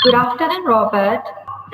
Good afternoon, Robert.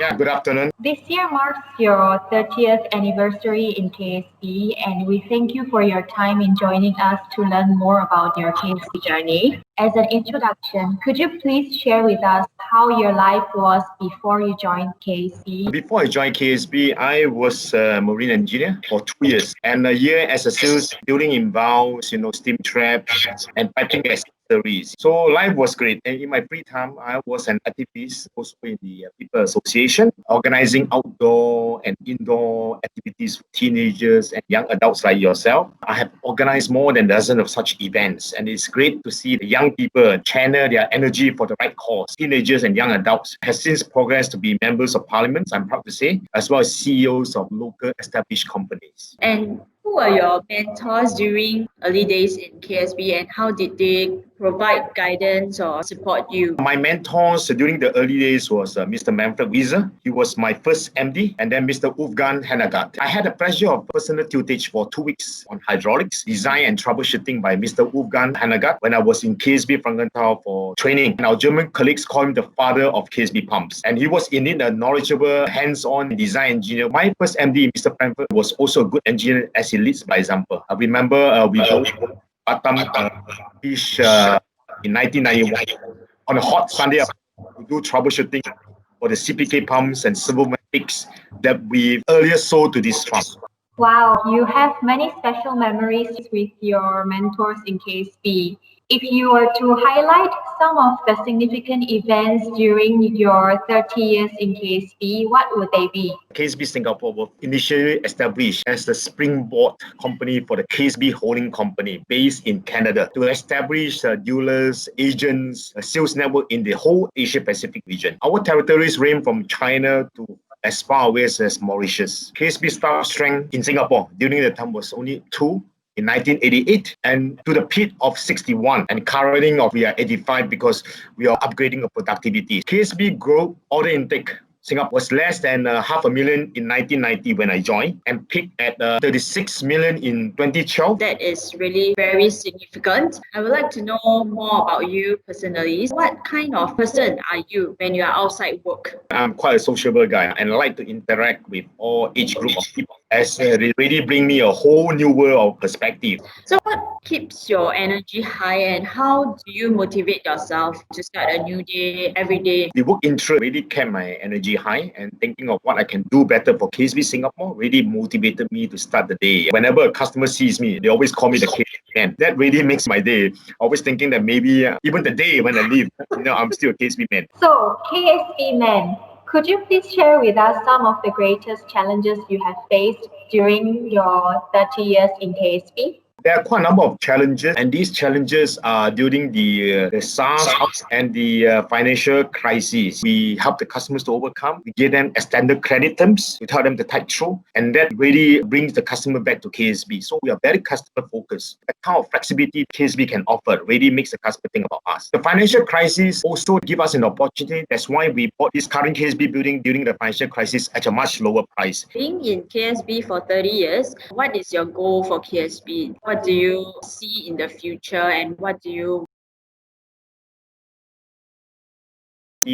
Yeah, good afternoon. This year marks your 30th anniversary in KSB, and we thank you for your time in joining us to learn more about your KSB journey. As an introduction, could you please share with us how your life was before you joined KSB? Before I joined KSB, I was a marine engineer for 2 years and a year as a sales building in valves, steam traps and piping accessories. So life was great. And in my free time, I was an activist also in the People Association, organizing outdoor and indoor activities for teenagers and young adults like yourself. I have organized more than a dozen of such events, and it's great to see the young people channel their energy for the right cause. Teenagers and young adults have since progressed to be members of parliament, I'm proud to say, as well as CEOs of local established companies. And who were your mentors during early days in KSB and how did they provide guidance or support you? My mentors during the early days was Mr. Manfred Wieser. He was my first MD, and then Mr. Wolfgang Hennegaard. I had the pleasure of personal tutorage for 2 weeks on hydraulics, design and troubleshooting by Mr. Wolfgang Hennegaard when I was in KSB Frankenthal for training. And our German colleagues call him the father of KSB pumps. And he was indeed a knowledgeable, hands-on design engineer. My first MD, Mr. Manfred, was also a good engineer as he leads by example. I remember we both Batam Fish in 1991 on a hot Sunday to do troubleshooting for the CPK pumps and servomatics that we earlier sold to this farm. Wow, you have many special memories with your mentors in KSB. If you were to highlight some of the significant events during your 30 years in KSB, what would they be? KSB Singapore was initially established as the springboard company for the KSB Holding Company based in Canada to establish dealers, agents, a sales network in the whole Asia Pacific region. Our territories range from China to as far away as Mauritius. KSB staff strength in Singapore during the time was only 2 in 1988 and to the peak of 61, and currently we are 85 because we are upgrading our productivity. KSB growth order intake Singapore was less than 500,000 in 1990 when I joined and peaked at 36 million in 2012. That is really very significant. I would like to know more about you personally. What kind of person are you when you are outside work? I'm quite a sociable guy and I like to interact with all age group of people as they really bring me a whole new world of perspective. So what keeps your energy high and how do you motivate yourself to start a new day every day? The work interest really kept my energy high, and thinking of what I can do better for KSB Singapore really motivated me to start the day. Whenever a customer sees me, they always call me the KSB Man. That really makes my day. Always thinking that maybe even the day when I leave, I'm still a KSB Man. So, KSB Man, could you please share with us some of the greatest challenges you have faced during your 30 years in KSB? There are quite a number of challenges, and these challenges are during the SARS and the financial crisis. We help the customers to overcome. We give them extended credit terms. We tell them to tide through, and that really brings the customer back to KSB. So we are very customer focused. The kind of flexibility KSB can offer really makes the customer think about us. The financial crisis also give us an opportunity. That's why we bought this current KSB building during the financial crisis at a much lower price. Being in KSB for 30 years, what is your goal for KSB? What do you see in the future and what do you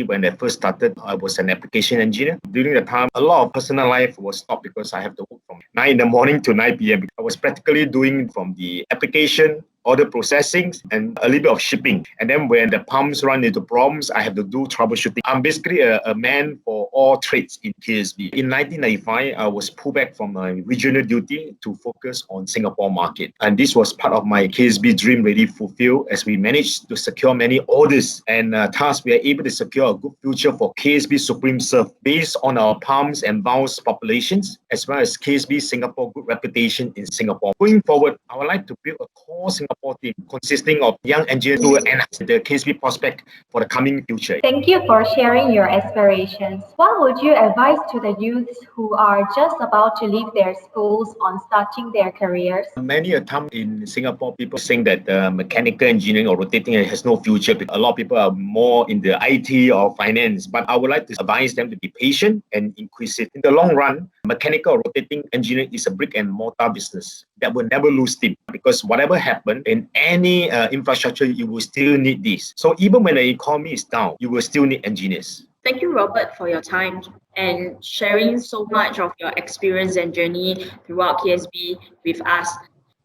When I first started, I was an application engineer. During the time, a lot of personal life was stopped because I have to work from 9 in the morning to 9 p.m. I was practically doing from the application, order processing, and a little bit of shipping. And then when the pumps run into problems, I have to do troubleshooting. I'm basically a man for all trades in KSB. In 1995, I was pulled back from my regional duty to focus on Singapore market. And this was part of my KSB dream really fulfilled as we managed to secure many orders and thus we are able to secure a good future for KSB Supreme Surf based on our pumps and valves populations as well as KSB Singapore good reputation in Singapore. Going forward, I would like to build a core Singapore team consisting of young engineers who will enhance the KSB prospect for the coming future. Thank you for sharing your aspirations. What would you advise to the youths who are just about to leave their schools on starting their careers? Many a time in Singapore, people saying that mechanical engineering or rotating has no future. A lot of people are more in the IT or finance, but I would like to advise them to be patient and inquisitive. In the long run, mechanical or rotating engineering is a brick and mortar business that will never lose steam because whatever happens in any infrastructure, you will still need this. So even when the economy is down, you will still need engineers. Thank you, Robert, for your time and sharing so much of your experience and journey throughout KSB with us.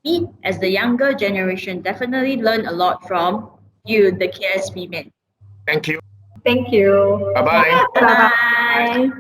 We, as the younger generation, definitely learn a lot from you, the KSB man. Thank you. Thank you. Bye bye. Bye bye.